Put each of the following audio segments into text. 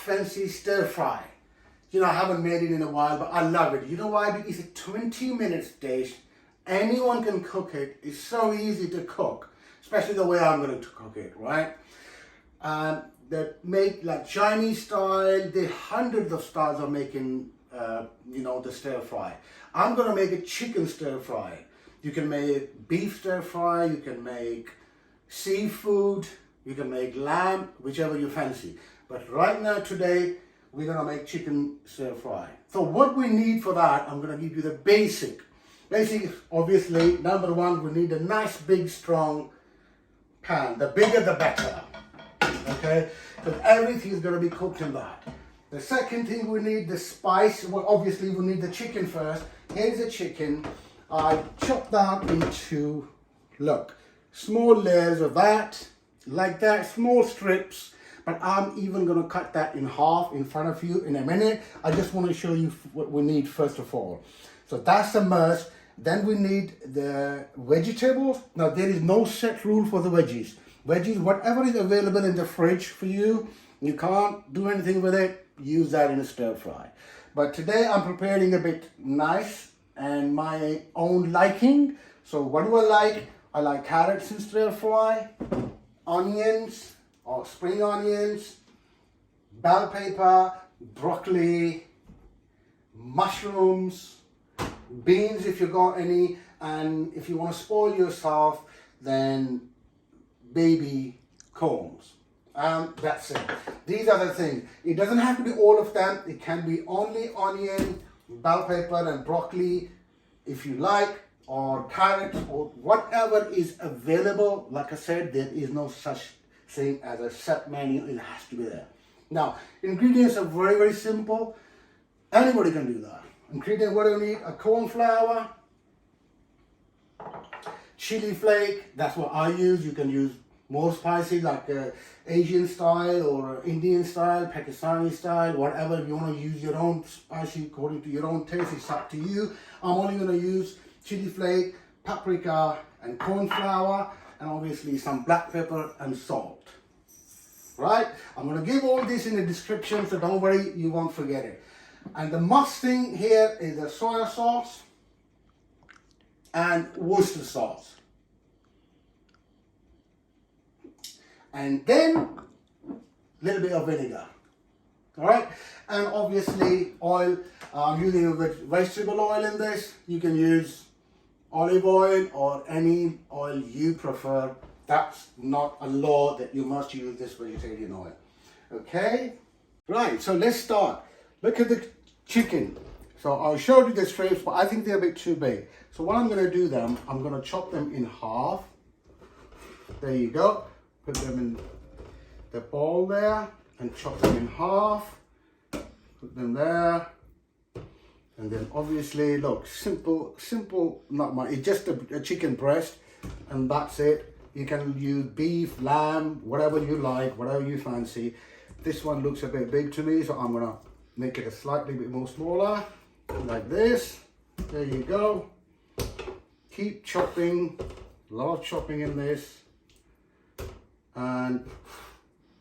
fancy stir fry. You know, I haven't made it in a while, but I love it. You know why? Because it's a 20 minutes dish. Anyone can cook it. It's so easy to cook, especially the way I'm going to cook it, right? They make like Chinese style. There are hundreds of styles of making, you know, the stir fry. I'm going to make a chicken stir fry. You can make beef stir fry. You can make seafood. You can make lamb, whichever you fancy. But right now, today, we're going to make chicken stir fry. So what we need for that, I'm going to give you the basic. Basic, obviously, number one, we need a nice, big, strong pan. The bigger, the better. Okay? Because everything is going to be cooked in that. The second thing we need, the spice. Well, obviously, we need the chicken first. Here's the chicken. I chopped that into, look, small layers of that, like that, small strips. But I'm even going to cut that in half in front of you in a minute. I just want to show you what we need first of all. So that's the must. Then we need the vegetables. Now there is no set rule for the veggies. Veggies, whatever is available in the fridge for you, you can't do anything with it, use that in a stir fry. But today I'm preparing a bit nice and my own liking. So what do I like? I like carrots in stir fry, onions, or spring onions, bell pepper, broccoli, mushrooms, beans if you got any, and if you want to spoil yourself, then baby corns. That's it. These are the things. It doesn't have to be all of them. It can be only onion, bell pepper, and broccoli if you like, or carrots, or whatever is available. Like I said, there is no such thing as a set menu. It has to be there. Now, ingredients are very, very simple. Anybody can do that. Ingredients, what do you need? A corn flour, chili flake, that's what I use. You can use more spicy like Asian style or Indian style, Pakistani style, whatever. You want to use your own spicy according to your own taste, it's up to you. I'm only going to use chili flake, paprika, and corn flour, and obviously some black pepper and salt. Right? I'm going to give all this in the description, so don't worry, you won't forget it. And the must thing here is the soya sauce and oyster sauce. And then a little bit of vinegar. All right? And obviously oil. I'm using a vegetable oil in this. You can use olive oil or any oil you prefer. That's not a law that you must use this vegetarian oil. Okay? Right, so let's start. Look at the chicken. So I'll show you the strips, but I think they're a bit too big. So what I'm going to do then, I'm going to chop them in half. There you go. Put them in the bowl there and chop them in half. Put them there. And then obviously, look, simple, not much. It's just a chicken breast and that's it. You can use beef, lamb, whatever you like, whatever you fancy. This one looks a bit big to me, so I'm gonna make it a slightly bit more smaller, like this. There you go. Keep chopping, a lot of chopping in this. And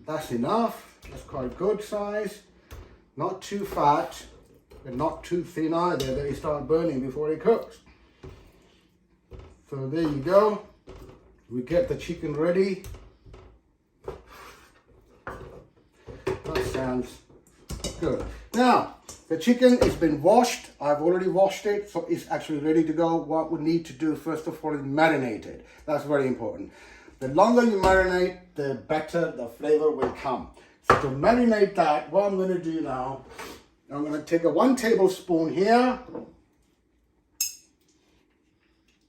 that's enough. That's quite good size. Not too fat, but not too thin either, that it starts burning before it cooks. So there you go. We get the chicken ready. That sounds good. Now, the chicken has been washed. I've already washed it, so it's actually ready to go. What we need to do first of all is marinate it. That's very important. The longer you marinate, the better the flavor will come. So to marinate that, what I'm going to do now, I'm going to take 1 tablespoon here,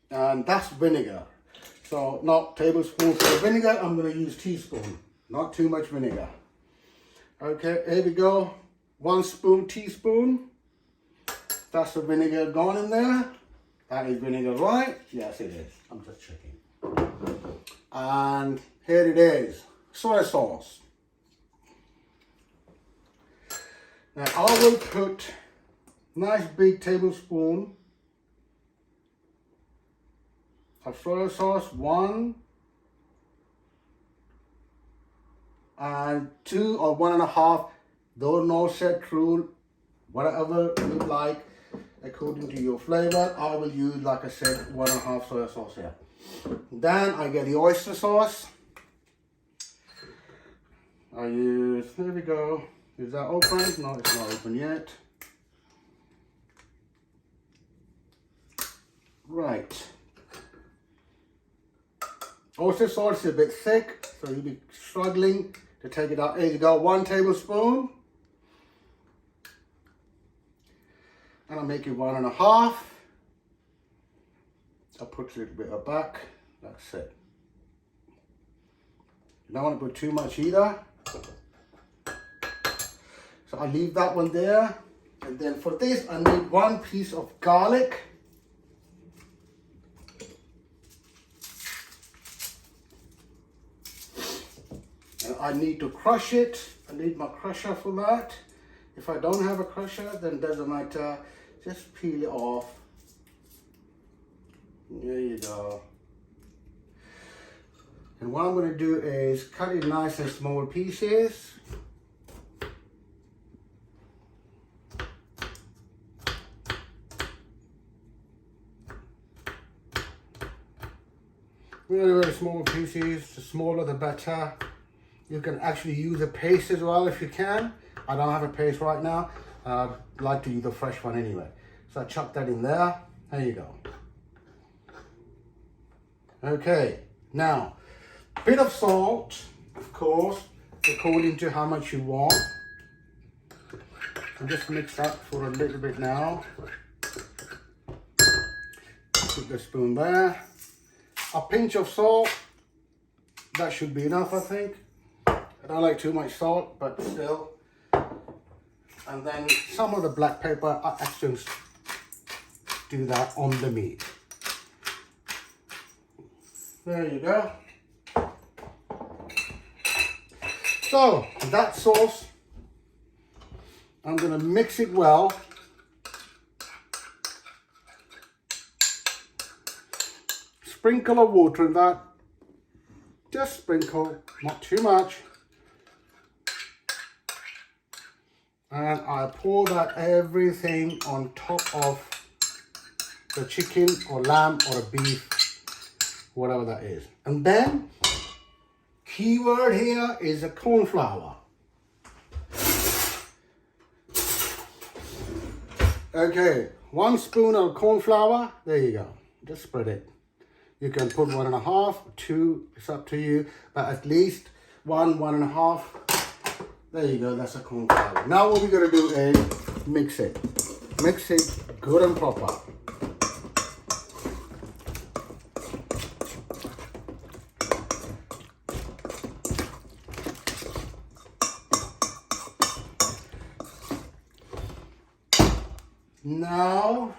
and that's vinegar. So not tablespoon for vinegar, I'm going to use teaspoon, not too much vinegar. Okay, here we go. 1 teaspoon. That's the vinegar gone in there. That is vinegar, right? Yes, it is. I'm just checking. And here it is, soy sauce. Now I will put nice big tablespoon of soy sauce, 1 and 2 or 1.5 Though no set rule, whatever you like, according to your flavor. I will use, like I said, 1.5 soy sauce here. Then I get the oyster sauce. I use, there we go. Is that open? No, it's not open yet. Right. Oyster sauce is a bit thick, so you'll be struggling to take it out. Here you go, 1 tablespoon. And I'll make it 1.5. I'll put a little bit of back. That's it. You don't want to put too much either. So I'll leave that one there. And then for this, I need 1 piece of garlic. And I need to crush it. I need my crusher for that. If I don't have a crusher, then it doesn't matter. Just peel it off. There you go. And what I'm going to do is cut it nice and small pieces. Really, very small pieces. The smaller the better. You can actually use a paste as well if you can. I don't have a paste right now. I'd like to use the fresh one anyway. So I chuck that in there. There you go. Okay, now, a bit of salt, of course, according to how much you want. And just mix that for a little bit now. Put the spoon there. A pinch of salt. That should be enough, I think. I don't like too much salt, but still. And then some of the black pepper, I actually do that on the meat. There you go. So that sauce, I'm going to mix it well. Sprinkle of water in that. Just sprinkle, not too much. And I pour that everything on top of the chicken or lamb or a beef, whatever that is. And then, key word here is a corn flour. Okay, 1 spoon of corn flour. There you go. Just spread it. You can put 1.5, 2, it's up to you, but at least 1.5. There you go, that's a corn flour. Now what we're going to do is mix it. Mix it good and proper. Now,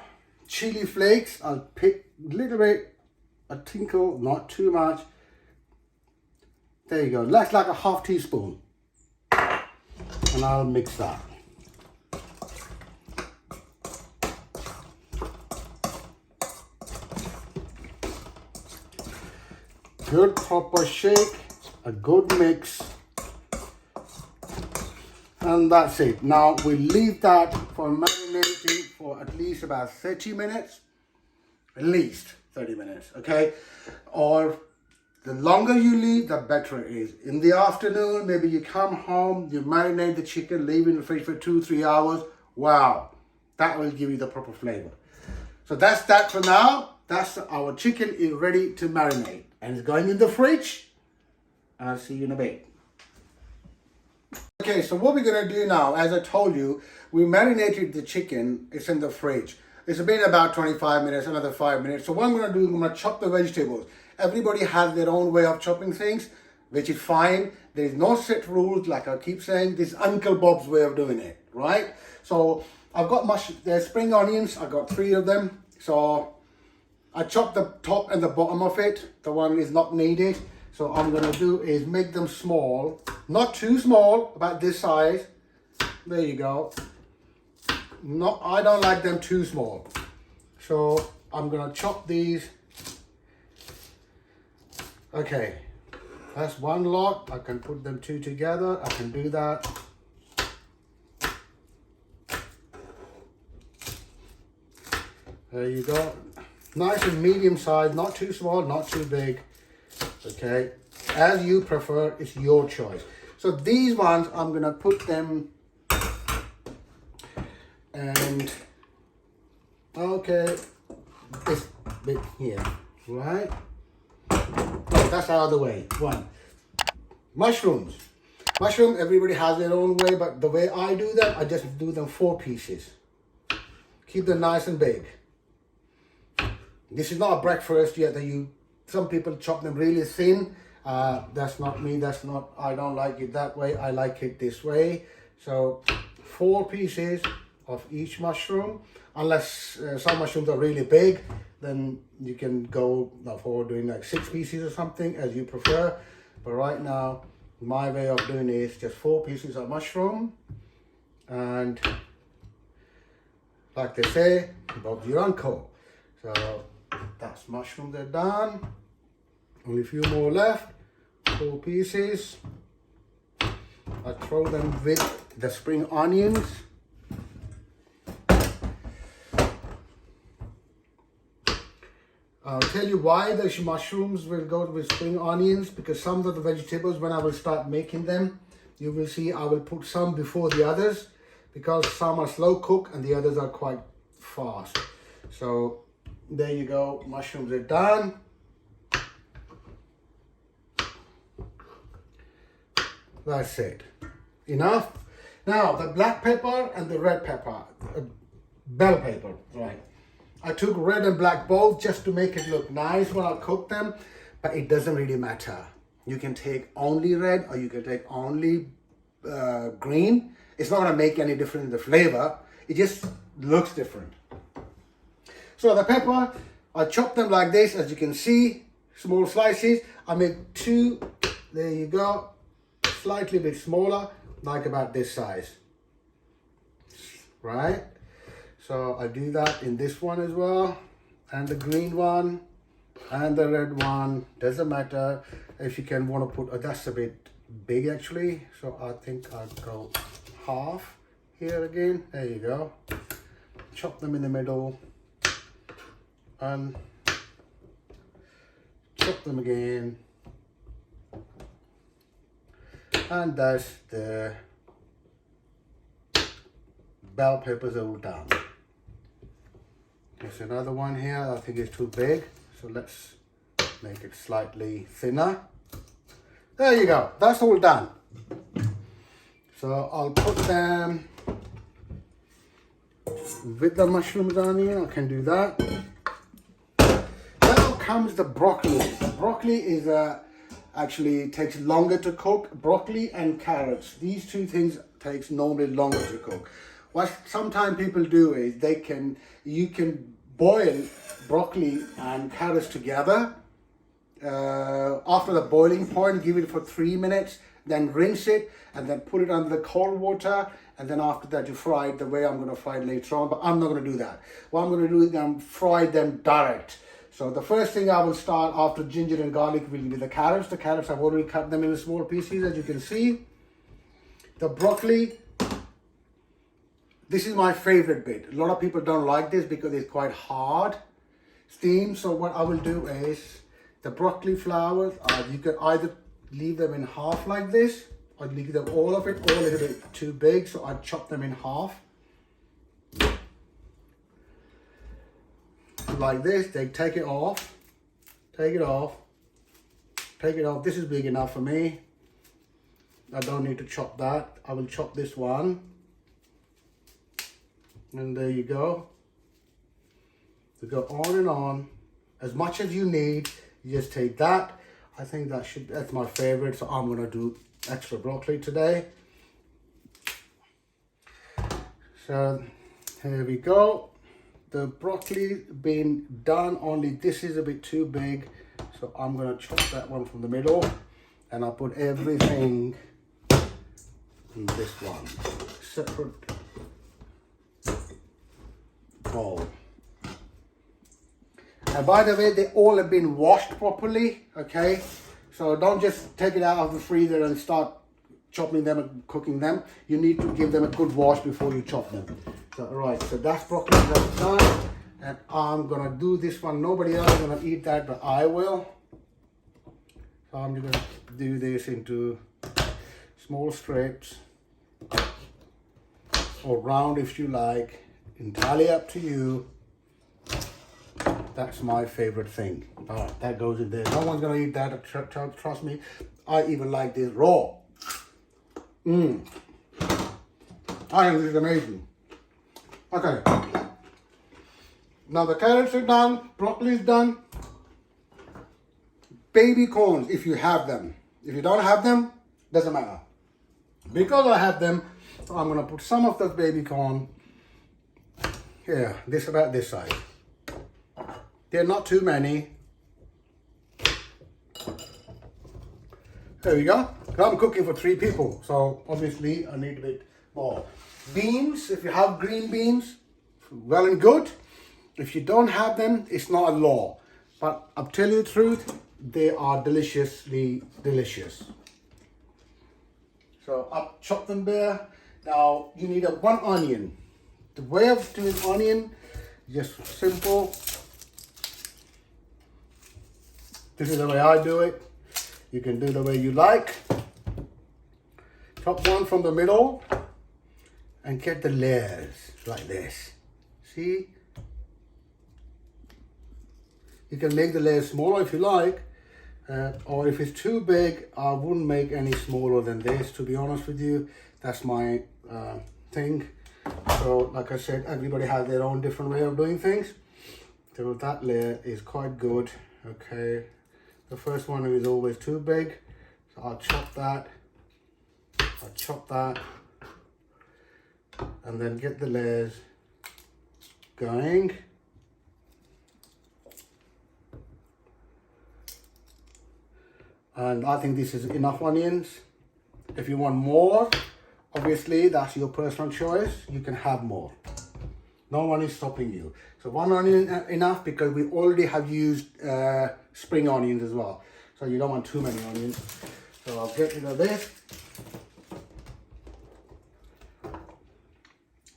chili flakes, I'll pick a little bit, a tinkle, not too much. There you go, that's like a half teaspoon. And I'll mix that. Good proper shake, a good mix. And that's it. Now we leave that for marinating for at least about 30 minutes. At least 30 minutes, okay? Or the longer you leave, the better it is. In the afternoon, maybe you come home, you marinate the chicken, leave it in the fridge for 2-3 hours. Wow, that will give you the proper flavor. So that's that for now. That's our chicken is ready to marinate. And it's going in the fridge. I'll see you in a bit. Okay, so what we're going to do now, as I told you, we marinated the chicken. It's in the fridge. It's been about 25 minutes, another 5 minutes. So what I'm going to do, I'm going to chop the vegetables. Everybody has their own way of chopping things, which is fine. There is no set rules, like I keep saying. This is Uncle Bob's way of doing it, right? So I've got there's spring onions. I got 3 of them. So I chopped the top and the bottom of it. The one is not needed. So what I'm going to do is make them small. Not too small, about this size. There you go. No, I don't like them too small. So I'm going to chop these. Okay, that's one lot. I can put them 2 together. I can do that. There you go. Nice and medium size, not too small, not too big. Okay, as you prefer, it's your choice. So these ones, I'm gonna put them, and okay, this bit here, right? Oh, that's the other way. One, mushrooms. Mushroom, everybody has their own way, but the way I do them, I just do them 4 pieces. Keep them nice and big. This is not a breakfast yet that some people chop them really thin. That's not me, I don't like it that way. I like it this way. So 4 pieces of each mushroom, unless some mushrooms are really big, then you can go for doing like 6 pieces or something as you prefer. But right now, my way of doing it is just 4 pieces of mushroom, and like they say, Bob's your uncle. So that's mushroom, they're done. Only a few more left. 4 pieces. I throw them with the spring onions. I'll tell you why the mushrooms will go with spring onions, because some of the vegetables, when I will start making them, you will see I will put some before the others, because some are slow cook and the others are quite fast. So there you go, mushrooms are done. That's it. Enough. Now the black pepper and the red pepper, bell pepper, right? I took red and black both just to make it look nice when I cook them, but it doesn't really matter. You can take only red or you can take only green. It's not gonna make any difference in the flavor. It just looks different. So the pepper, I chop them like this, as you can see, small slices. I make 2, there you go, slightly bit smaller, like about this size, right? So I do that in this one as well, and the green one, and the red one, doesn't matter. If you can want to put, that's a bit big actually, so I think I'll go half here again. There you go. Chop them in the middle, and chop them again. And that's the bell peppers all done. There's another one here, I think it's too big, so let's make it slightly thinner. There you go, that's all done. So I'll put them with the mushrooms on here, I can do that. Now comes the broccoli. Broccoli is actually takes longer to cook. Broccoli and carrots, these 2 things takes normally longer to cook. What sometimes people do is you can boil broccoli and carrots together. After the boiling point, give it for 3 minutes, then rinse it, and then put it under the cold water, and then after that you fry it the way I'm going to fry it later on, but I'm not going to do that. What I'm going to do is I'm fry them direct. So the first thing I will start after ginger and garlic will be the carrots. The carrots, I've already cut them into small pieces, as you can see. The broccoli, this is my favorite bit. A lot of people don't like this because it's quite hard steam. So what I will do is the broccoli flowers, you can either leave them in half like this, or leave them all of it, or a little bit too big, so I chop them in half. Like this, they take it off, take it off, take it off. This is big enough for me. I don't need to chop that. I will chop this one. And there you go. To go on and on, as much as you need, you just take that. I think that's my favorite, so I'm gonna do extra broccoli today. So here we go. The broccoli being done, only this is a bit too big, so I'm gonna chop that one from the middle, and I'll put everything in this one, separate bowl. And by the way, they all have been washed properly, okay? So don't just take it out of the freezer and start chopping them and cooking them. You need to give them a good wash before you chop them. So, all right, so that's broccoli, that's done. And I'm gonna do this one. Nobody else is gonna eat that, but I will. So I'm gonna do this into small strips or round if you like. Entirely up to you. That's my favorite thing. All right, that goes in there. No one's gonna eat that. Trust me. I even like this raw. I think this is amazing. Okay. Now the carrots are done, broccoli is done. Baby corns, if you have them. If you don't have them, doesn't matter. Because I have them, I'm gonna put some of the baby corn here, this about this size. They're not too many. There we go. I'm cooking for 3 people, so obviously I need a bit more. Beans, if you have green beans, well and good. If you don't have them, it's not a law. But I'll tell you the truth, they are deliciously delicious. So I'll chop them there. Now you need 1 onion. The way of doing onion, just simple. This is the way I do it. You can do the way you like. Chop one from the middle and get the layers like this. See? You can make the layers smaller if you like, or if it's too big, I wouldn't make any smaller than this, to be honest with you. That's my thing. So, like I said, everybody has their own different way of doing things. So that layer is quite good. Okay, the first one is always too big, so I'll chop that. And then get the layers going. And I think this is enough onions. If you want more, obviously that's your personal choice. You can have more. No one is stopping you. So 1 onion enough, because we already have used spring onions as well. So you don't want too many onions. So I'll get rid of this.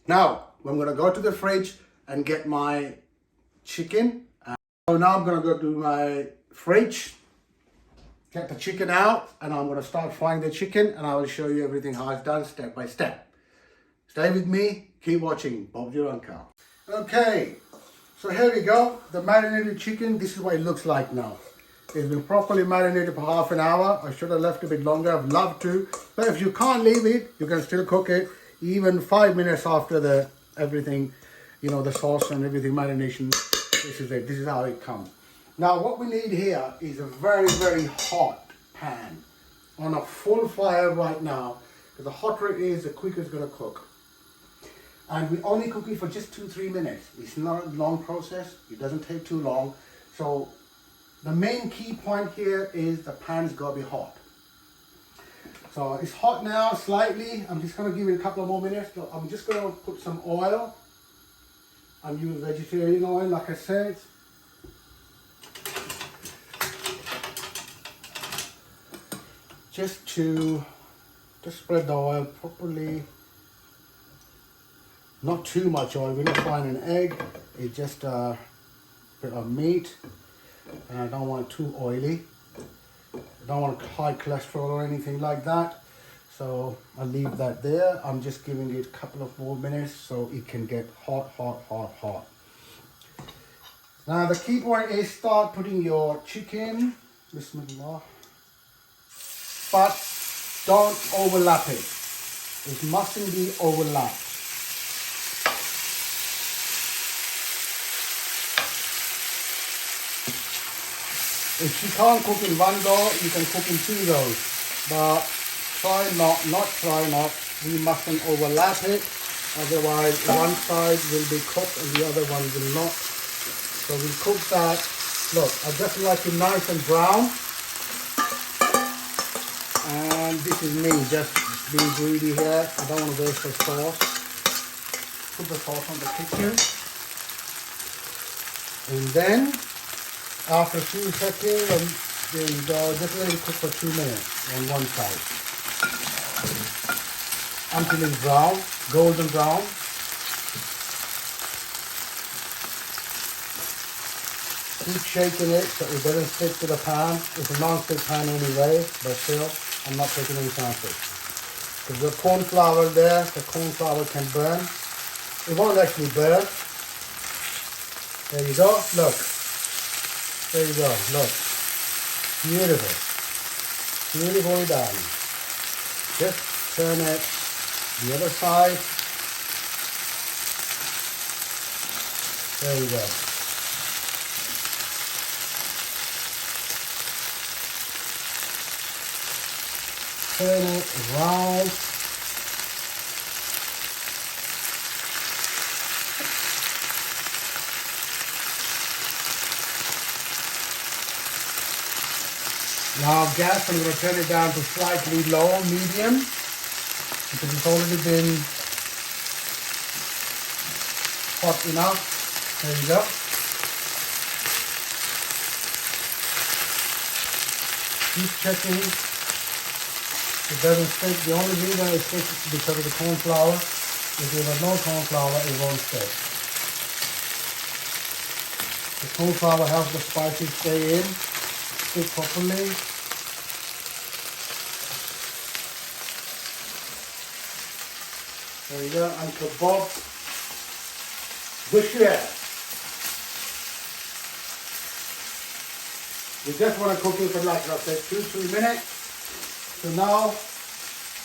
Now, I'm gonna go to the fridge and get my chicken. So now I'm gonna go to my fridge, get the chicken out, and I'm gonna start frying the chicken, and I will show you everything how it's done step by step. Stay with me, keep watching Bob's Your Uncle. Okay, so here we go. The marinated chicken, this is what it looks like now. It's been properly marinated for half an hour. I should have left it a bit longer, I'd love to. But if you can't leave it, you can still cook it even 5 minutes after the everything, you know, the sauce and everything, marination. This is it, this is how it comes. Now what we need here is a very, very hot pan on a full fire right now. Because the hotter it is, the quicker it's gonna cook. And we only cook it for just 2-3 minutes. It's not a long process, it doesn't take too long. So the main key point here is the pan's gotta be hot. So it's hot now slightly. I'm just gonna give it a couple of more minutes. So I'm just gonna put some oil. I'm using vegetarian oil, like I said. Just to spread the oil properly. Not too much oil. We're not frying an egg. It's just a bit of meat. And I don't want it too oily. I don't want high cholesterol or anything like that. So I'll leave that there. I'm just giving it a couple of more minutes so it can get hot, hot, hot, hot. Now the key point is start putting your chicken. Bismillah. But don't overlap it. It mustn't be overlapped. If you can't cook in one dough, you can cook in 2 doughs. But try not. We mustn't overlap it. Otherwise, one side will be cooked and the other one will not. So we'll cook that. Look, I just like it nice and brown. And this is me just being greedy here. I don't want to waste the sauce. Put the sauce on the kitchen. And then, after a few seconds, just let it cook for 2 minutes on one side. Until it's brown, golden brown. Keep shaking it so it doesn't stick to the pan. It's a non-stick pan anyway, but still, I'm not taking any chances. Because the corn flour there, the corn flour can burn. It won't actually burn. There you go, look. There you go, look. Beautiful. Beautifully done. Just turn it the other side. There you go. Turn it around. Now gas, I'm going to turn it down to slightly low, medium, because it's already been hot enough. There you go. Keep checking. It doesn't stick. The only reason it sticks is because of the corn flour. If you have no corn flour, it won't stick. The corn flour helps the spices stay in, stick properly. There you go, Uncle Bob. Boucher. We just want to cook it for like I said, 2-3 minutes. So now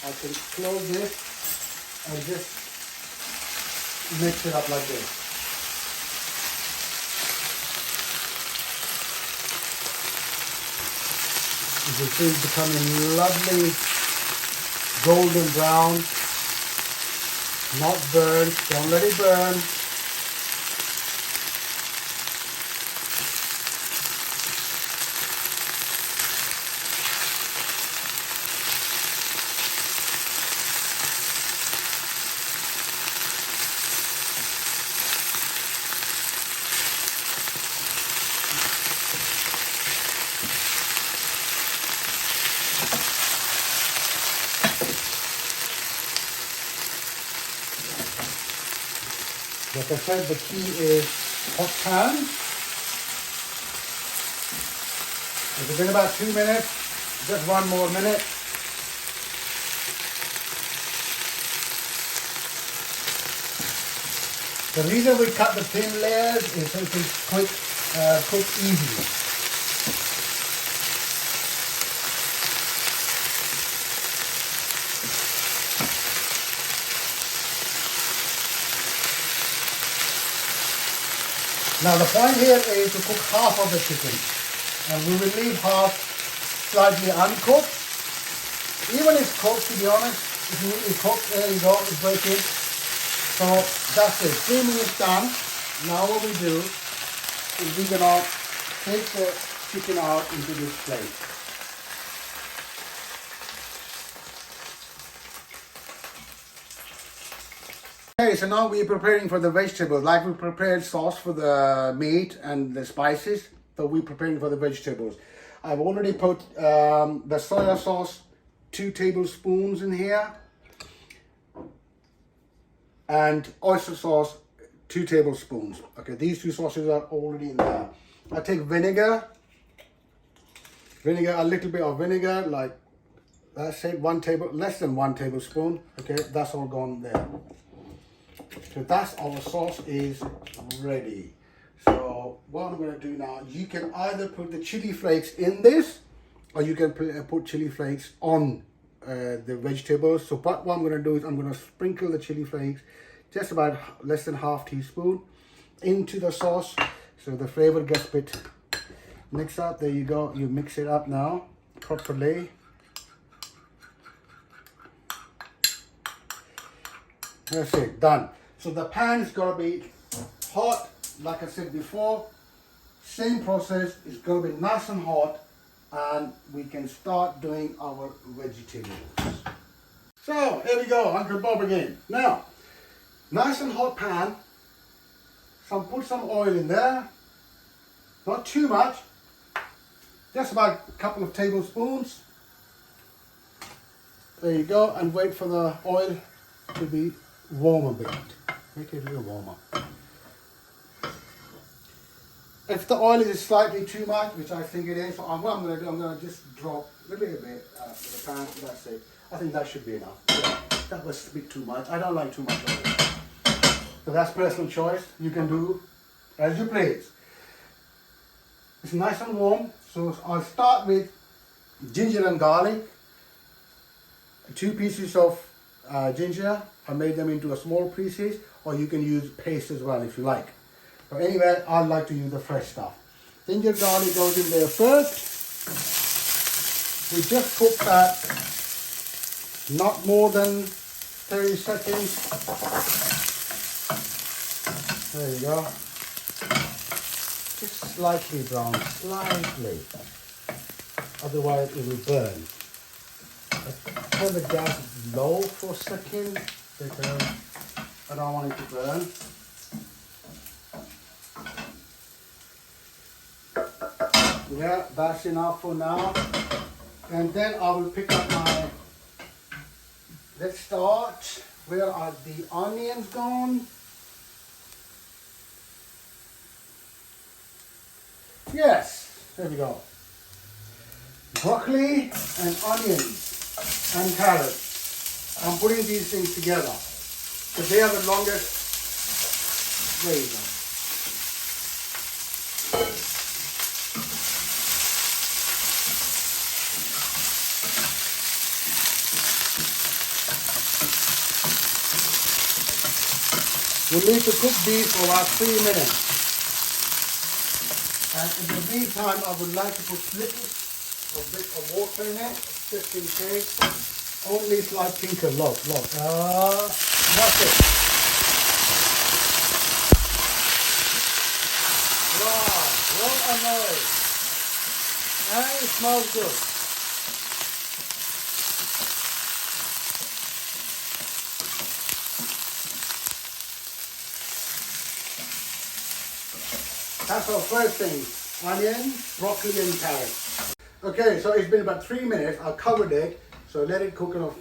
I can close this and just mix it up like this. You can see it's becoming lovely golden brown. Not burnt, don't let it burn. Like I said, the key is hot pan. It's been about 2 minutes, just 1 more minute. The reason we cut the thin layers is so it can cook easily. Now the point here is to cook half of the chicken, and we will leave half slightly uncooked. Even if it's cooked, to be honest, if it's cooked, there you go, it's breaking. So that's it, 3 minutes done. Now what we do is we're gonna take the chicken out into this plate. Okay, so now we're preparing for the vegetables. Like we prepared sauce for the meat and the spices, so we're preparing for the vegetables. I've already put the soya sauce, 2 tablespoons in here, and oyster sauce, 2 tablespoons. Okay, these 2 sauces are already in there. I take vinegar, a little bit of vinegar, like that's it, less than 1 tablespoon. Okay, that's all gone there. So that's our sauce is ready. So what I'm going to do now, you can either put the chili flakes in this, or you can put chili flakes on the vegetables. So what I'm going to do is I'm going to sprinkle the chili flakes, just about less than ½ teaspoon, into the sauce, so the flavor gets a bit mixed up. There you go. You mix it up now properly. That's it, done. So the pan is going to be hot, like I said before. Same process, it's going to be nice and hot, and we can start doing our vegetables. So here we go, Uncle Bob again. Now, nice and hot pan. So put some oil in there, not too much, just about a couple of tablespoons. There you go, and wait for the oil to be warm a bit. Make it a little warmer. If the oil is slightly too much, which I think it is, so what I'm going to do, I'm going to just drop a little bit in the pan. That's it. I think that should be enough. Yeah, that was a bit too much. I don't like too much oil. So that's personal choice. You can do as you please. It's nice and warm, so I'll start with ginger and garlic. 2 pieces of ginger. I made them into a small pieces, or you can use paste as well if you like. But anyway, I like to use the fresh stuff. Ginger garlic goes in there first. We just cook that not more than 30 seconds. There you go. Just slightly brown, slightly. Otherwise it will burn. Let's turn the gas low for a second because I don't want it to burn. Yeah, that's enough for now. And then I will pick up my, let's start. Where are the onions gone? Yes, there we go. Broccoli and onions and carrots. I'm putting these things together. So they are the longest. There you go. We need to cook these for about 3 minutes. And in the meantime, I would like to put a bit of water in it, just in case. Only slight tinkle. Look. That's it. Wow, what a noise. And it smells good. That's our first thing, onion, broccoli and carrot. Okay, so it's been about 3 minutes. I covered it, so let it cook enough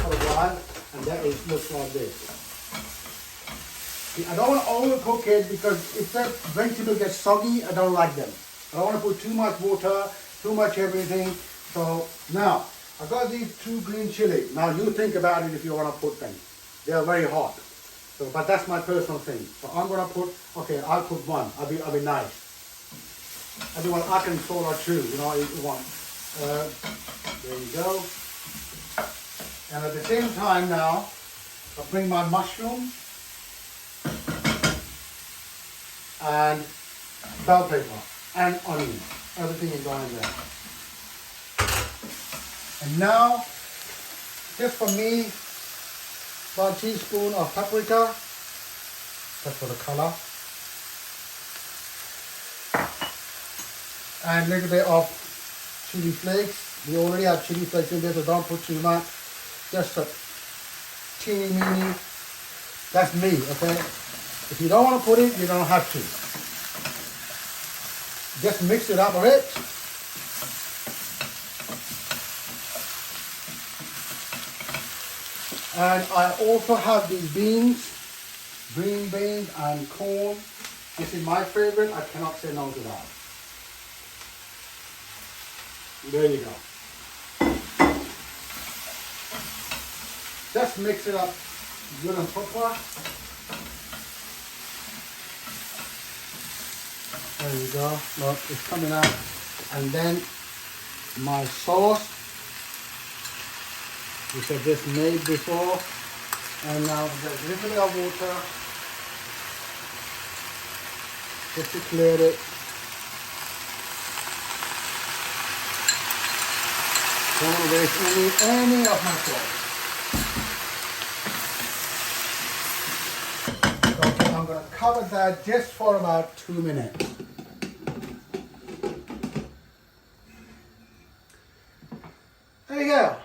for a while, and that it looks like this. See, I don't want to overcook it because if the vegetable gets soggy, I don't like them. I don't want to put too much water, too much everything. So now, I've got these 2 green chili. Now you think about it if you want to put them. They are very hot. So, but that's my personal thing. So I'm gonna put, okay, I'll put 1. I'll be nice. Otherwise I can throw or 2, you know, if you want. There you go. And at the same time now, I'll bring my mushroom and bell pepper and onion. Everything is going in there. And now, just for me, 1 teaspoon of paprika, just for the color, and a little bit of chili flakes. We already have chili flakes in there, so don't put too much. Just a teeny weeny. That's me, okay? If you don't want to put it, you don't have to. Just mix it up a bit. And I also have these beans, green beans and corn. This is my favorite. I cannot say no to that. There you go. Just mix it up good and proper. There you go. Look, it's coming out. And then my sauce, which I just made before, and now there's a little bit of water just to clear it. Don't want to waste any of my sauce. So I'm going to cover that just for about 2 minutes. There you go.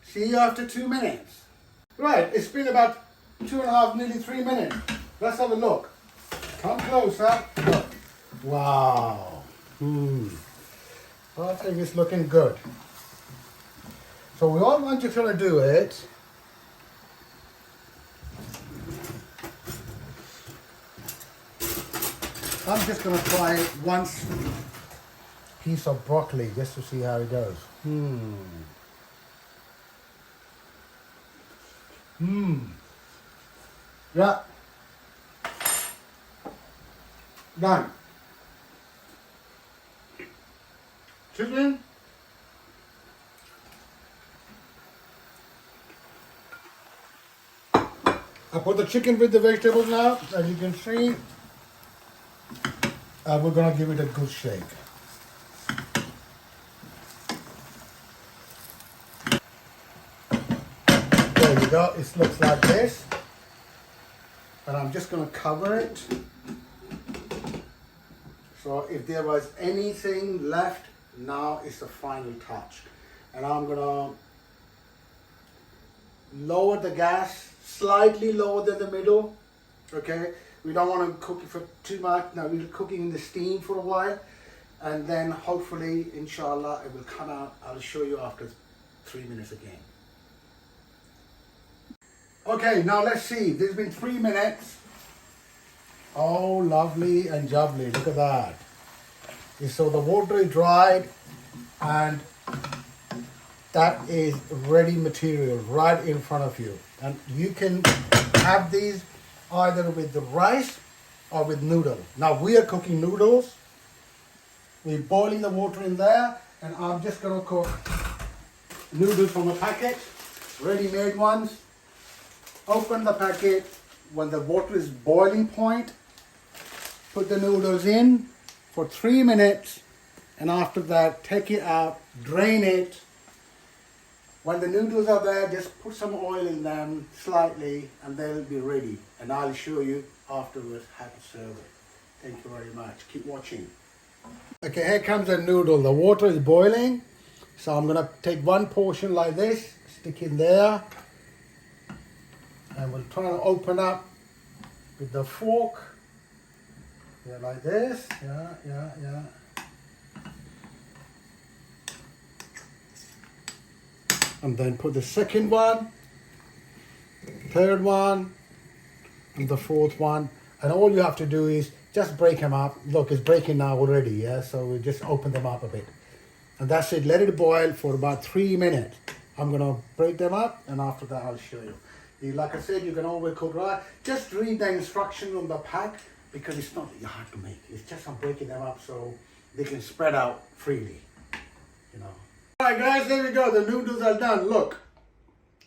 See you after 2 minutes. Right, it's been about 2.5, nearly 3 minutes. Let's have a look. Come closer. Look. Wow. I think it's looking good. So we all want you to do it. I'm just going to try one piece of broccoli just to see how it goes. Yeah. Done. Chicken. I put the chicken with the vegetables now, as you can see. We're going to give it a good shake. There you go, it looks like this. And I'm just going to cover it. So if there was anything left, now is the final touch. And I'm going to lower the gas, slightly lower than the middle. Okay, we don't want to cook it for too much. Now we're cooking in the steam for a while. And then hopefully, inshallah, it will come out. I'll show you after 3 minutes again. Okay, now let's see. There's been 3 minutes. Oh, lovely and jubbly. Look at that. So the water is dried and that is ready material right in front of you. And you can have these either with the rice or with noodle. Now we are cooking noodles. We're boiling the water in there and I'm just going to cook noodles from a packet, ready-made ones. Open the packet when the water is boiling point. Put the noodles in for 3 minutes and after that take it out, drain it. When the noodles are there, just put some oil in them slightly and they'll be ready. And I'll show you afterwards how to serve it. Thank you very much. Keep watching. Okay, here comes the noodle. The water is boiling. So I'm going to take one portion like this, stick in there. And we'll try to open up with the fork. Yeah, like this. Yeah. And then put the second one, third one, and the fourth one. And all you have to do is just break them up. Look, it's breaking now already, yeah? So we just open them up a bit. And that's it. Let it boil for about 3 minutes. I'm going to break them up, and after that I'll show you. Like I said, you can always cook right. Just read the instructions on the pack because it's not hard to make. It's just I'm breaking them up so they can spread out freely, you know. Alright guys, there we go. The noodles are done. Look,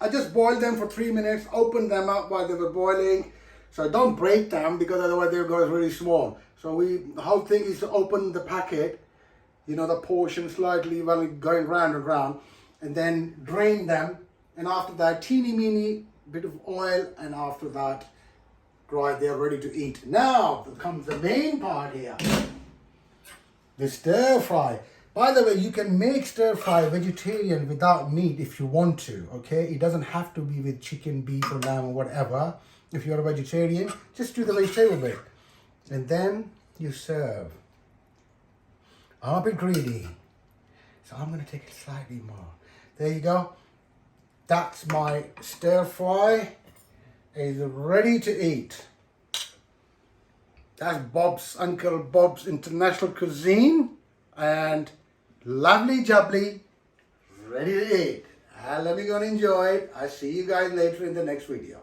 I just boiled them for 3 minutes, opened them up while they were boiling. So don't break them because otherwise they'll go really small. So the whole thing is to open the packet, you know, the portion slightly while going round and round, and then drain them. And after that, teeny-meeny bit of oil, and after that, right, they're ready to eat. Now comes the main part here, the stir fry. By the way, you can make stir fry vegetarian without meat if you want to, okay? It doesn't have to be with chicken, beef or lamb or whatever. If you're a vegetarian, just do the vegetable bit. And then you serve. I'm a bit greedy, so I'm gonna take it slightly more. There you go. That's my stir fry. It's ready to eat. That's Uncle Bob's International Cuisine. And lovely jubbly, ready to eat. Let me go and enjoy it. I'll see you guys later in the next video.